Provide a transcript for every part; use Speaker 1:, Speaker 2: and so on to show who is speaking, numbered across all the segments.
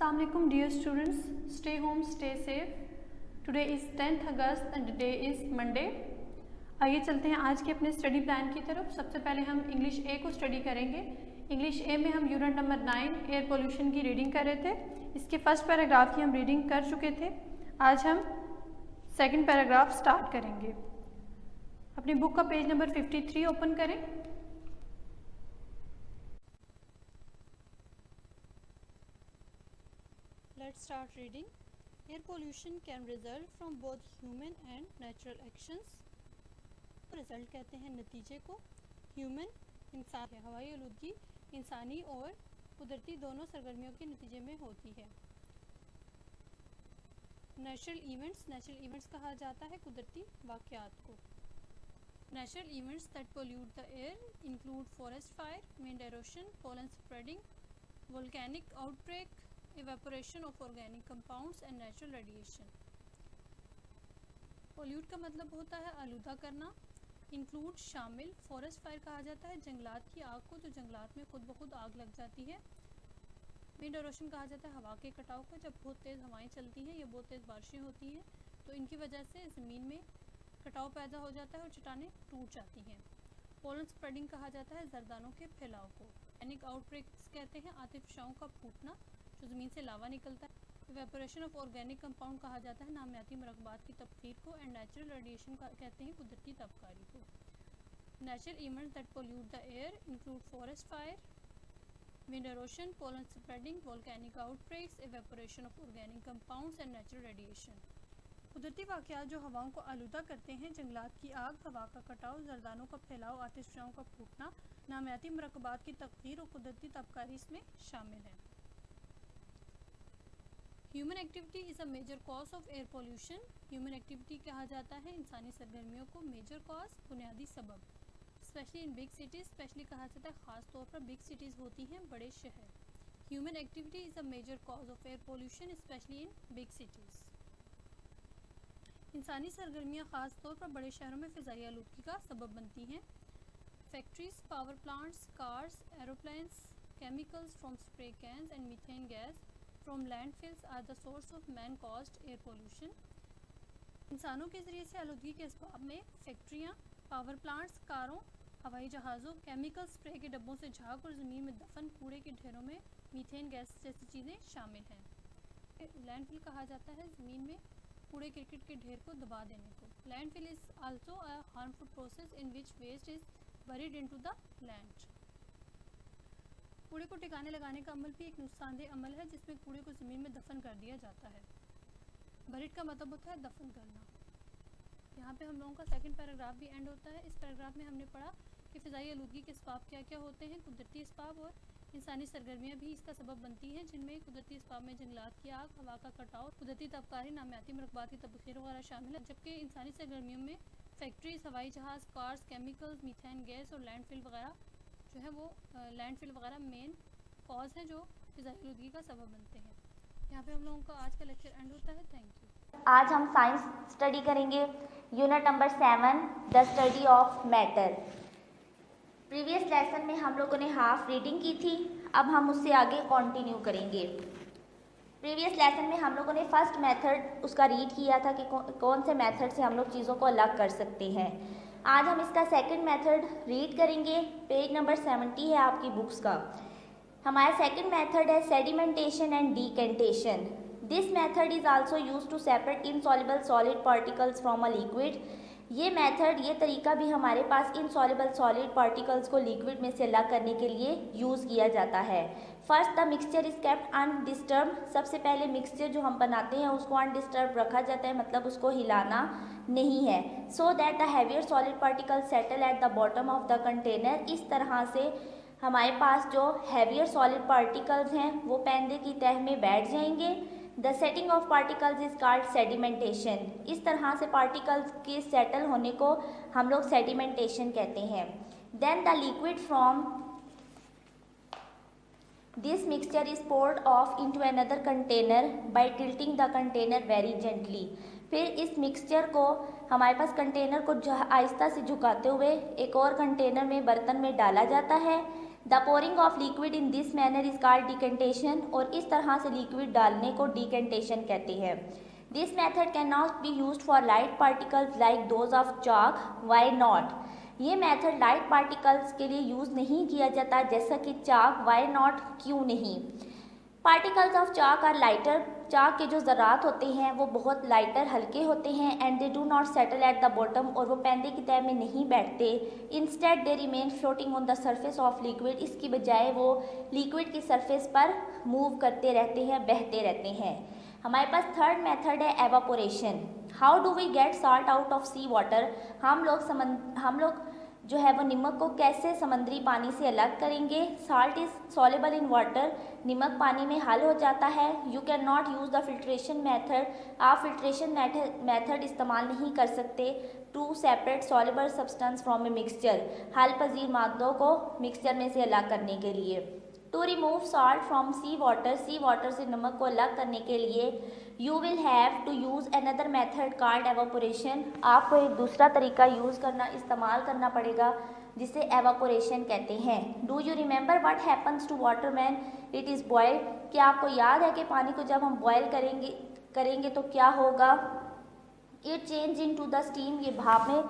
Speaker 1: Assalamu alaikum dear students, stay home, stay safe. Today is 10th August and today is Monday. आइए चलते हैं आज के अपने स्टडी प्लान की तरफ। सबसे पहले हम इंग्लिश ए को स्टडी करेंगे। इंग्लिश ए में हम यूनिट नंबर 9 एयर पोल्यूशन की रीडिंग कर रहे थे। इसके फर्स्ट पैराग्राफ की हम रीडिंग कर चुके थे। आज हम सेकंड पैराग्राफ स्टार्ट करेंगे। अपनी बुक का पेज नंबर 53 ओपन करें। Let's start reading. Air pollution can result from both human and natural actions. Result कहते हैं नतीजे को। ह्यूमन इंसान है, हवाई आलूदगी इंसानी और कुदरती दोनों सरगर्मियों के नतीजे में होती है। नेचुरल इवेंट्स कहा जाता है कुदरती वाक़यात को। Natural events that pollute the air include forest fire, wind erosion, pollen spreading, volcanic outbreak, evaporation of organic compounds and natural radiation. Pollute का मतलब होता है आलूदा करना। इंक्लूड शामिल, फॉरेस्ट फायर कहा जाता है जंगलात की आग को जो जंगलात में खुद ब खुद आग लग जाती है। विंड एरोशन कहा जाता है हवा के कटाव को, जब बहुत तेज़ हवाएं चलती हैं या बहुत तेज़ बारिशें होती हैं तो इनकी वजह से ज़मीन में कटाव पैदा हो जाता है और चट्टानें टूट जाती हैं। पोलन स्प्रेडिंग कहा जाता है जरदानों के फैलाव को। वोल्केनिक आउटब्रेक्स कहते हैं आतिशबाजों का फूटना जो ज़मीन से लावा निकलता है। इवेपोरेशन ऑफ ऑर्गेनिक कंपाउंड कहा जाता है नामियाती मरकबात की तबखीर को। एंड नेचुरल रेडिएशन कहते हैं कुदरती तापकारी को। Natural events that pollute the air include forest fire, wind erosion, pollen spreading, volcanic outbreaks, evaporation of organic compounds and natural radiation. कुदरती वाक़यात जो हवाओं को आलूदा करते हैं, जंगलात की आग, हवा का कटाव, जरदानों का फैलाव, आतिशबाजों का फूटना, नामियाती मरकबात की तबखीर और कुदरती तापकारी इसमें शामिल है। Human activity is a major cause of air pollution. Human activity कहा जाता है इंसानी सरगर्मियों को मेजर कॉज, बुनियादी सबब। Specially in big cities, specially कहा जाता है ख़ास तौर पर बिग सिटीज़ होती हैं बड़े शहर। Human activity is a major cause of air pollution specially in big cities. इंसानी सरगर्मियाँ ख़ास तौर पर बड़े शहरों में फ़िज़ाई आलूदगी का सबब बनती हैं। Factories, power plants, cars, aeroplanes, chemicals from spray cans and methane gas from landfills are the source of man caused air pollution. इंसानों के ज़रिए से आलूदगी के असबाब में फैक्ट्रियाँ, पावर प्लांट्स, कारों, हवाई जहाज़ों, केमिकल स्प्रे के डब्बों से झाग और ज़मीन में दफन कूड़े के ढेरों में मीथेन गैस जैसी चीज़ें शामिल हैं। लैंडफिल कहा जाता है ज़मीन में कूड़े क्रिकेट के ढेर को दबा देने को। Landfill is also a harmful process in which waste is buried into the land. कूड़े को ठिकाने लगाने का अमल भी एक नुकसानदेह अमल है जिसमें कूड़े को ज़मीन में दफन कर दिया जाता है। बरीड का मतलब होता है दफन करना। यहाँ पे हम लोगों का सेकंड पैराग्राफ भी एंड होता है। इस पैराग्राफ में हमने पढ़ा कि फ़िज़ाई आलूदगी के असबाब क्या क्या होते हैं, कुदरती असबाब और इंसानी सरगर्मियाँ भी इसका सबब बनती हैं, जिनमें कुदरती असबाब में जंगलात की आग, हवा का कटाव, कुदरती तापकारी, नामियाती मरकबात की तबखीर वगैरह शामिल है। जबकि इंसानी सरगर्मियों में फैक्ट्रीज, हवाई जहाज़, कार्स, केमिकल्स, मीथेन गैस और लैंडफिल वगैरह जो है वो लैंडफिल वगैरह मेन कॉज हैं जो फ़िज़ाई आलूदगी का सबब बनते हैं। यहाँ पे हम लोगों का आज का लेक्चर एंड होता है। Thank you.
Speaker 2: आज हम साइंस स्टडी करेंगे unit number 7 the study of matter. Previous lesson में हम लोगों ने हाफ रीडिंग की थी, अब हम उससे आगे कंटिन्यू करेंगे। प्रीवियस लेसन में हम लोगों ने फर्स्ट मेथड उसका रीड किया था कि कौन से मेथड से हम लोग चीज़ों को अलग कर सकते हैं। आज हम इसका सेकंड मेथड रीड करेंगे। पेज नंबर 70 है आपकी बुक्स का। हमारा सेकंड मेथड है sedimentation and decantation. This method is also use to separate insoluble solid particles from a liquid. ये मेथड, ये तरीका भी हमारे पास इनसॉल्युबल सॉलिड पार्टिकल्स को लिक्विड में से अलग करने के लिए यूज़ किया जाता है। First the mixture is kept undisturb. सबसे पहले मिक्सचर जो हम बनाते हैं उसको अनडिस्टर्ब रखा जाता है, मतलब उसको हिलाना नहीं है। So that the heavier solid particle settle at the bottom of the container. इस तरह से हमारे पास जो हैवियर सॉलिड पार्टिकल्स हैं वो पैंदे की तह में बैठ जाएंगे। The setting of particles is called sedimentation. इस तरह से पार्टिकल्स के सेटल होने को हम लोग सेडिमेंटेशन कहते हैं। Then the liquid from this mixture is poured off into another container by tilting the container very gently. फिर इस मिक्सचर को हमारे पास कंटेनर को आहिस्ता से झुकाते हुए एक और कंटेनर में, बर्तन में डाला जाता है। The pouring of liquid in this manner is called decantation, और इस तरह से लिक्विड डालने को डिकेंटेशन कहते हैं। This method can not be used for light particles like those of chalk, why not? ये मेथड लाइट पार्टिकल्स के लिए यूज़ नहीं किया जाता जैसा कि चाक, वाई नॉट, क्यों नहीं? Particles of chalk are lighter, chalk के जो ज़रात होते हैं वो बहुत लाइटर, हल्के होते हैं, and they do not settle at the bottom, और वो पैंदे की तह में नहीं बैठते। Instead they remain floating on the surface of liquid, इसकी बजाय वो लिक्विड की सरफेस पर मूव करते रहते हैं, बहते रहते हैं। हमारे पास थर्ड मेथड है evaporation. How do we get salt out of sea water? हम लोग जो है वो नमक को कैसे समंदरी पानी से अलग करेंगे? Salt is soluble in water, नमक पानी में हल हो जाता है। You can not use the filtration method, आप फिल्ट्रेशन मेथड इस्तेमाल नहीं कर सकते to separate soluble substance from a mixture, हल पजीर मादों को मिक्सचर में से अलग करने के लिए। To remove salt from sea water से नमक को अलग करने के लिए you will have to use another method called evaporation, आपको एक दूसरा तरीका इस्तेमाल करना पड़ेगा जिसे एवापोरेशन कहते हैं। Do you remember what happens to water when it is boiled? क्या आपको याद है कि पानी को जब हम बॉयल करेंगे तो क्या होगा? इट चेंज इन टू द स्टीम, ये भाप में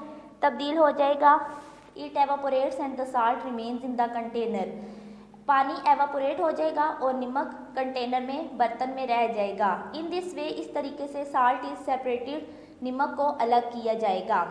Speaker 2: तब्दील हो जाएगा। It evaporates and the salt remains in the container, पानी एवापोरेट हो जाएगा और नमक कंटेनर में, बर्तन में रह जाएगा। इन दिस वे, इस तरीके से साल्ट इज सेपरेटेड, नमक को अलग किया जाएगा।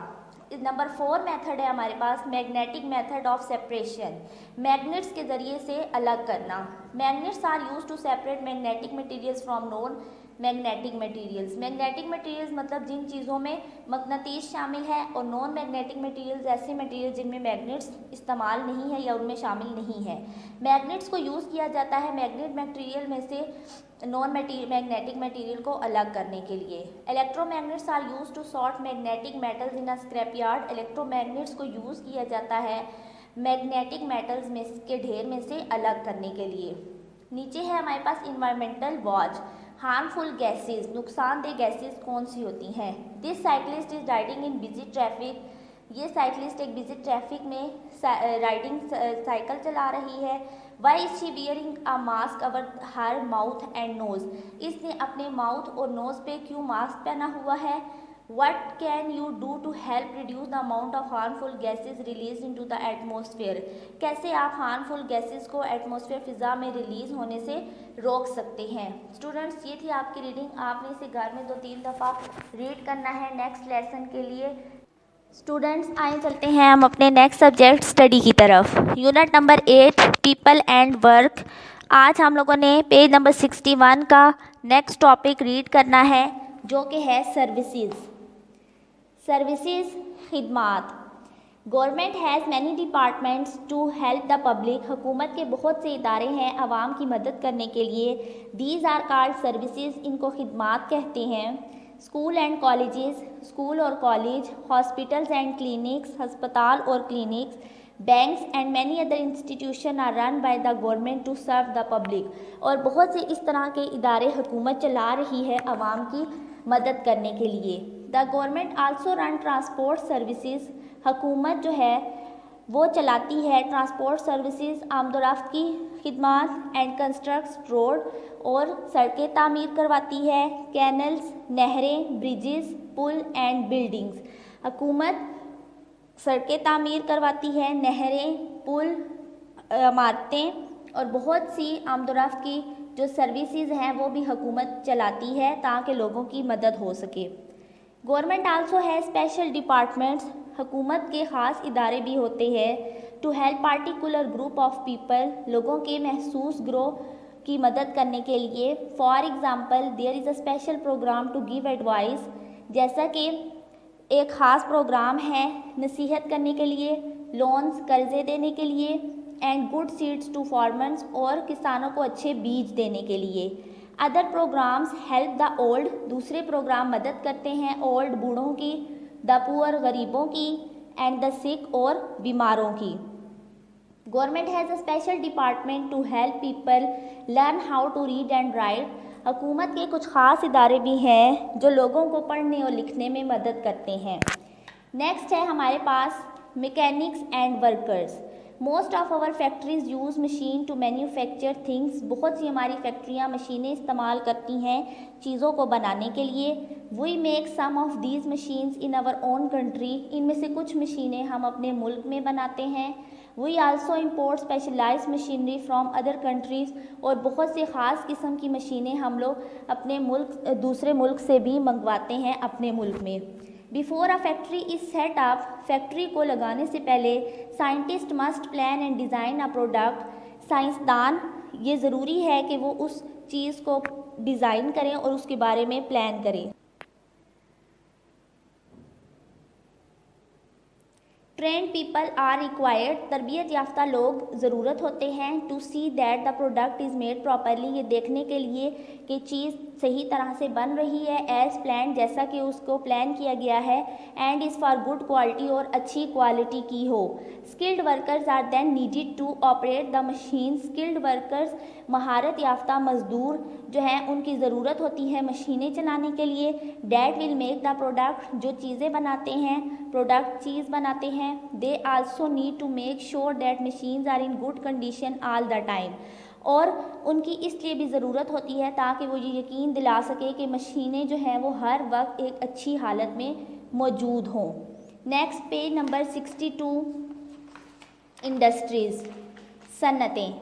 Speaker 2: नंबर 4 मेथड है हमारे पास magnetic method of separation, magnets के ज़रिए से अलग करना। Magnets are use to separate magnetic materials from non magnetic materials. Magnetic materials मतलब जिन चीज़ों में मकनातीस शामिल है, और नॉन मैग्नेटिक मटेरियल्स ऐसे मटेरियल जिनमें मैग्नेट्स इस्तेमाल नहीं है या उनमें शामिल नहीं है। मैग्नेट्स को यूज़ किया जाता है मैग्नेट मटेरियल में से नॉन मैग्नेटिक मटेरियल को अलग करने के लिए। Electromagnets are use to sort magnetic metals in a scrap yard, electromagnets को यूज़ किया जाता है मैग्नेटिक मेटल्स में के ढेर में से अलग करने के लिए। नीचे है हमारे पास इन्वायरमेंटल वॉच, हार्मफुल गैसेस, नुकसानदेह गैसेस कौन सी होती हैं? This cyclist is riding in busy traffic, ये साइकिलिस्ट एक बिजी ट्रैफिक में साइकिल चला रही है। Why is she wearing a mask over her mouth and nose, इसने अपने माउथ और नोज पे क्यों मास्क पहना हुआ है? What can you do to help reduce the amount of harmful gases released into the atmosphere? कैसे आप हार्मफुल गैसेस को एटमॉस्फेयर फिज़ा में रिलीज़ होने से रोक सकते हैं? स्टूडेंट्स, ये थी आपकी रीडिंग, आपने इसे घर में 2-3 दफ़ा रीड करना है नेक्स्ट लेसन के लिए। स्टूडेंट्स, आइए चलते हैं हम अपने नेक्स्ट सब्जेक्ट स्टडी की तरफ। Unit number 8 people and work. आज हम लोगों ने पेज नंबर 61 का नेक्स्ट टॉपिक रीड करना है जो कि है सर्विसेज। सर्विसेज, खिदमात। Government has many departments to help the public, हुकूमत के बहुत से इदारे हैं आवाम की मदद करने के लिए। दीज आर कॉल्ड सर्विसेज, इनको खिदमात कहते हैं। स्कूल एंड कॉलेजेस, स्कूल और कॉलेज। हॉस्पिटल्स एंड क्लिनिक्स, अस्पताल और clinics. Banks and many other institution are run by the government to serve the public, और बहुत से इस तरह के इदारे हुकूमत चला रही है आवाम की मदद करने के लिए। The government also run transport services, हुकूमत जो है वो चलाती है ट्रांसपोर्ट सर्विसेज, आमदोरफ्त की खिदमात। एंड कंस्ट्रक्ट रोड, और सड़कें तामीर करवाती है। कैनल्स, नहरें, ब्रिजेस, पुल एंड बिल्डिंग्स, हुकूमत सड़कें तामीर करवाती है, नहरें, पुल, इमारतें, और बहुत सी आमदोरफ्त की जो सर्विसेज हैं वो भी हुकूमत चलाती है ताकि लोगों की मदद हो सके। Government also has special departments, हुकूमत के ख़ास इदारे भी होते हैं। To help particular group of people, लोगों के महसूस ग्रोह की मदद करने के लिए। For example, there is a special program to give advice, जैसा कि एक ख़ास प्रोग्राम है नसीहत करने के लिए, लोन्स, कर्ज़े देने के लिए। And good seeds to farmers, और किसानों को अच्छे बीज देने के लिए। Other programs help the old, दूसरे प्रोग्राम मदद करते हैं ओल्ड, बूढ़ों की। द पुअर, गरीबों की। एंड द सिक, और बीमारों की। Government has a special department to help people learn how to read and write, हुकूमत के कुछ ख़ास इदारे भी हैं जो लोगों को पढ़ने और लिखने में मदद करते हैं। नेक्स्ट है हमारे पास mechanics and workers. Most of our factories use machine to manufacture things, बहुत सी हमारी फैक्ट्रियाँ मशीनें इस्तेमाल करती हैं चीज़ों को बनाने के लिए। We make some of these machines in our own country, इनमें से कुछ मशीनें हम अपने मुल्क में बनाते हैं। We also import specialize machinery from other countries, और बहुत से ख़ास किस्म की मशीनें हम लोग अपने मुल्क दूसरे मुल्क से भी मंगवाते हैं अपने मुल्क में। Before a factory is set up, factory को लगाने से पहले scientist must plan and design a product, साइंसदान ये ज़रूरी है कि वो उस चीज़ को डिज़ाइन करें और उसके बारे में प्लान करें। ट्रेंड पीपल आर रिक्वायर्ड, तरबियत याफ्ता लोग ज़रूरत होते हैं। To see that the product is made properly, ये देखने के लिए कि चीज़ सही तरह से बन रही है। एज प्लान, जैसा कि उसको प्लान किया गया है। And is for good quality, और अच्छी क्वालिटी की हो। Skilled workers are then needed to operate the machine, skilled workers महारत याफ्ता मज़दूर जो हैं उनकी ज़रूरत होती है मशीनें चलाने के लिए। That will make the product, जो चीज़ें बनाते हैं, प्रोडक्ट चीज़ बनाते हैं। They also need to make sure that machines are in good condition all the time, और उनकी इसलिए भी ज़रूरत होती है ताकि वो ये यकीन दिला सके कि मशीनें जो हैं वो हर वक्त एक अच्छी हालत में मौजूद हों। नेक्स्ट पेज नंबर 62, इंडस्ट्रीज़, सन्नतें।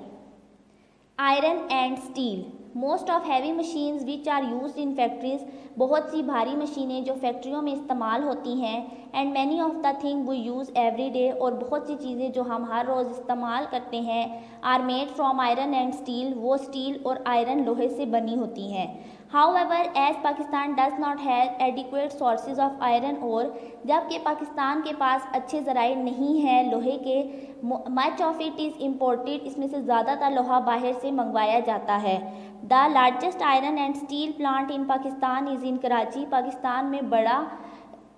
Speaker 2: Iron and steel, most of heavy machines which are used in factories, बहुत सी भारी मशीनें जो फैक्ट्रियों में इस्तेमाल होती हैं। And many of the thing we use every day, और बहुत सी चीज़ें जो हम हर रोज़ इस्तेमाल करते हैं। Are made from iron and steel, वो स्टील और आयरन लोहे से बनी होती हैं। However as Pakistan does not have adequate sources of iron ore, जबकि पाकिस्तान के पास अच्छे ज़राए नहीं हैं लोहे के। Much of it is imported, इसमें से ज़्यादातर लोहा बाहर से मंगवाया जाता है। The largest iron and steel plant in Pakistan is in Karachi, Pakistan में बड़ा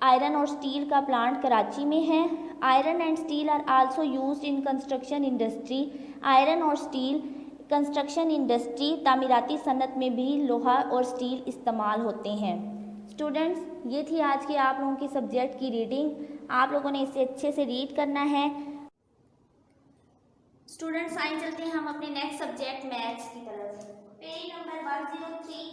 Speaker 2: आयरन और स्टील का प्लांट कराची में है। Iron and steel are also used in construction industry, iron और स्टील कंस्ट्रक्शन इंडस्ट्री तामीराती सनत में भी लोहा और स्टील इस्तेमाल होते हैं। स्टूडेंट्स, ये थी आज की आप लोगों की सब्जेक्ट की रीडिंग, आप लोगों ने इसे अच्छे से रीड करना है। स्टूडेंट्स, आइए चलते हैं हम अपने नेक्स्ट सब्जेक्ट मैथ्स की तरफ। पेज नंबर 103,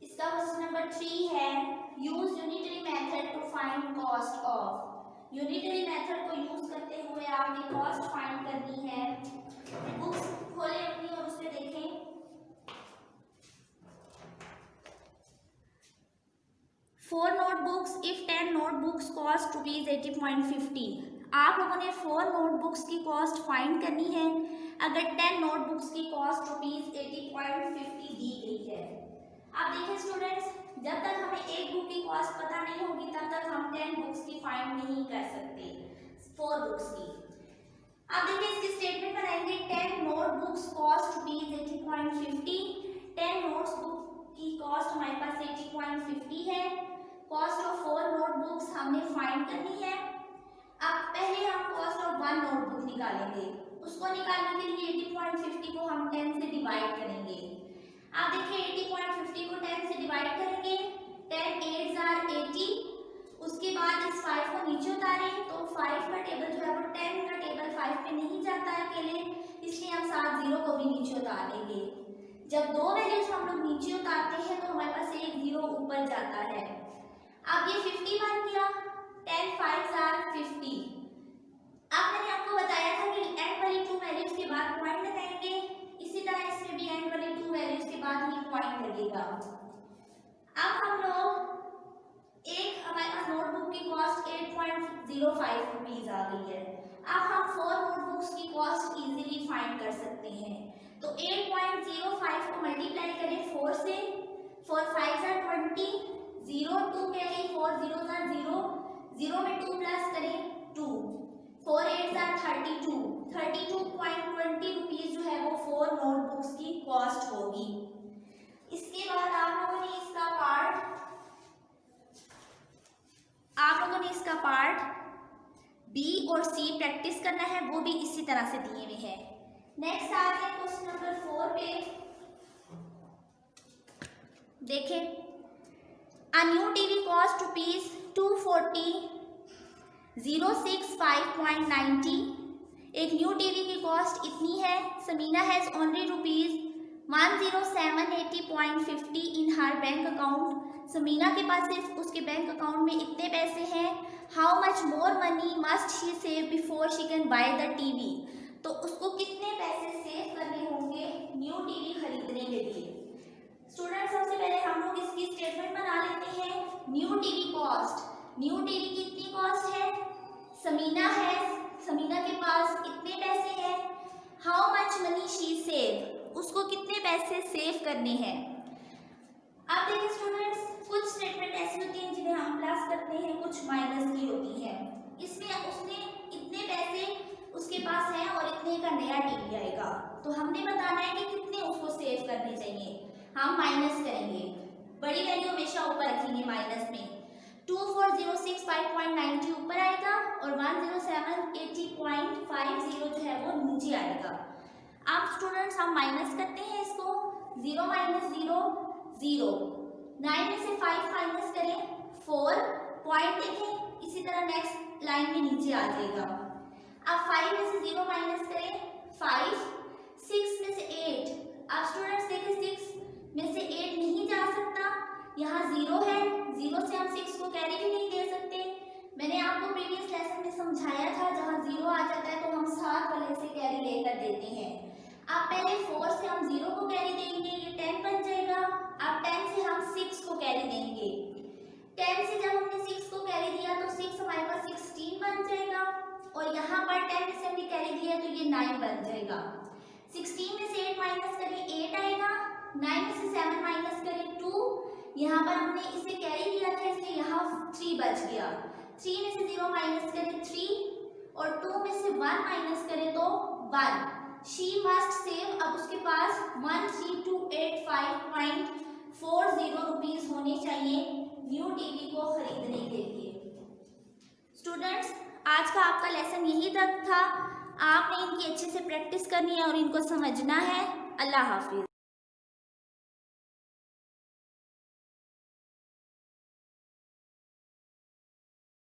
Speaker 2: इसका क्वेश्चन नंबर 3 है, use unitary method to find cost of. Unitary method को यूज करते हुए आपने कॉस्ट फाइंड करनी है। बुक्स खोलें अपनी और उस पर देखें। 4 नोटबुक्स इफ 10 नोटबुक्स कॉस्ट ₹80.50, आप लोगों ने 4 नोटबुक्स की कॉस्ट फाइंड करनी है अगर 10 नोटबुक्स की कॉस्ट ₹80.50 दी गई है। अब देखिए स्टूडेंट्स, जब तक हमें एक बुक की कॉस्ट पता नहीं होगी तब तक हम 10 बुक्स की फाइंड नहीं कर सकते, 4 बुक्स की। अब देखिए इसकी स्टेटमेंट बनाएंगे। 10 नोटबुक्स कॉस्ट ₹80.50, 10 नोट्स बुक की कॉस्ट हमारे पास 80.50 है। कॉस्ट ऑफ 4 नोटबुक्स हमने फाइंड करनी है। अब पहले हम कॉस्ट ऑफ 1 नोटबुक निकालेंगे, उसको निकालने के लिए 80.50 को हम 10 से डिवाइड करेंगे। आप देखिए 80.50 को 10 से डिवाइड करेंगे, 10 8s are 80, उसके बाद इस 5 को नीचे उतारें तो 5 का टेबल जो है वो 10 का टेबल 5 पे नहीं जाता है अकेले, इसलिए हम साथ 0 को भी नीचे उतार लेंगे। जब दो वैल्यूज हम लोग नीचे उतारते हैं तो हमारे पास एक 0 ऊपर जाता है। अब ये 50 बन गया, 10 5s are 50। अब मैंने आपको बताया था कि एंड वाली 2 वैल्यूज के बाद पॉइंट लगाएंगे, इसी तरह इसमें भी एंड वाली 2 वैल्यूज के बाद ही पॉइंट लगेगा। अब हम लोग एक हमारे पास नोटबुक की कॉस्ट 8.05 रुपीज आ गई है। अब हम 4 नोटबुक्स की कॉस्ट इजीली फाइंड कर सकते हैं। तो 8.05 को मल्टीप्लाई करें 4 से, 4 5s are 20, 0 2 carry, 4 0s are 0, 0 में 2 प्लस करें 2, 4 8s are 32, 32.20 रुपीज जो है वो 4 नोटबुक्स की कॉस्ट होगी। इसके बाद आप लोगों ने इसका पार्ट बी और सी प्रैक्टिस करना है, वो भी इसी तरह से दिए हुए हैं। नेक्स्ट आते हैं क्वेश्चन नंबर 4 पे। देखें, अ न्यू टीवी कॉस्ट ₹240,065.90 एक न्यू टीवी की कॉस्ट इतनी है। Samina has only ₹10780.50 in her bank account. Samina के पास सिर्फ उसके बैंक अकाउंट में इतने पैसे हैं। How much more money must she save before she can by the TV. तो उसको कितने पैसे सेव करने होंगे न्यू टीवी खरीदने के लिए। स्टूडेंट, सबसे पहले हम लोग इसकी स्टेटमेंट बना लेते हैं। New TV cost, new TV की इतनी कॉस्ट है। समीना है, समीना के पास इतने पैसे हैं। How much money she save, उसको कितने पैसे सेव करने हैं। अब देखिए स्टूडेंट्स, कुछ स्टेटमेंट ऐसी होती हैं जिन्हें हम प्लस करते हैं, कुछ माइनस की होती है। इसमें उसने इतने पैसे उसके पास हैं और इतने का नया टीवी आएगा, तो हमने बताना है कि कितने उसको सेव करने चाहिए। हम माइनस करेंगे, बड़ी वैल्यू हमेशा ऊपर रखेंगे माइनस में। 24,065.90 ऊपर आएगा और 10780.50 जो है वो नीचे आएगा। अब स्टूडेंट्स हम माइनस करते हैं इसको। 0 माइनस 0 0, 9 में से 5 माइनस करें 4, पॉइंट लिखें, इसी तरह नेक्स्ट लाइन में नीचे आ जाएगा। अब 5 में से 0 माइनस करें 5, 6 में से 8। अब स्टूडेंट्स देखिए 6 में से 8 नहीं जा सकता, यहाँ 0 है, 0 से हम 6 को कैरी भी नहीं दे सकते। मैंने आपको प्रीवियस लेसन में समझाया था, जहाँ 0 आ जाता है तो हम साथ वाले से कैरी लेकर देते हैं। अब पहले 4 से हम 0 को कैरी देंगे, ये 10 बन जाएगा। अब 10 से हम 6 को कैरी देंगे। 10 से जब हमने 6 को कैरी दिया तो 6 हमारे पास 16 बन जाएगा और यहाँ पर 10 में से हमने कैरी दिया तो ये 9 बन जाएगा। 16 में से 8 माइनस करें 8 आएगा। 9 में से 7 माइनस करें 2, यहाँ पर हमने इसे कैरी किया था इसलिए यहाँ 3 बच गया। 3 में से 0 माइनस करें 3 और 2 में से 1 माइनस करें तो 1। शी मस्ट सेव, अब उसके पास 13,285.40 रुपीज़ होने चाहिए न्यू टीवी को खरीदने के लिए। स्टूडेंट्स, आज का आपका लेसन यही तक था। आपने इनकी अच्छे से प्रैक्टिस करनी है और इनको समझना है। अल्लाह हाफिज़।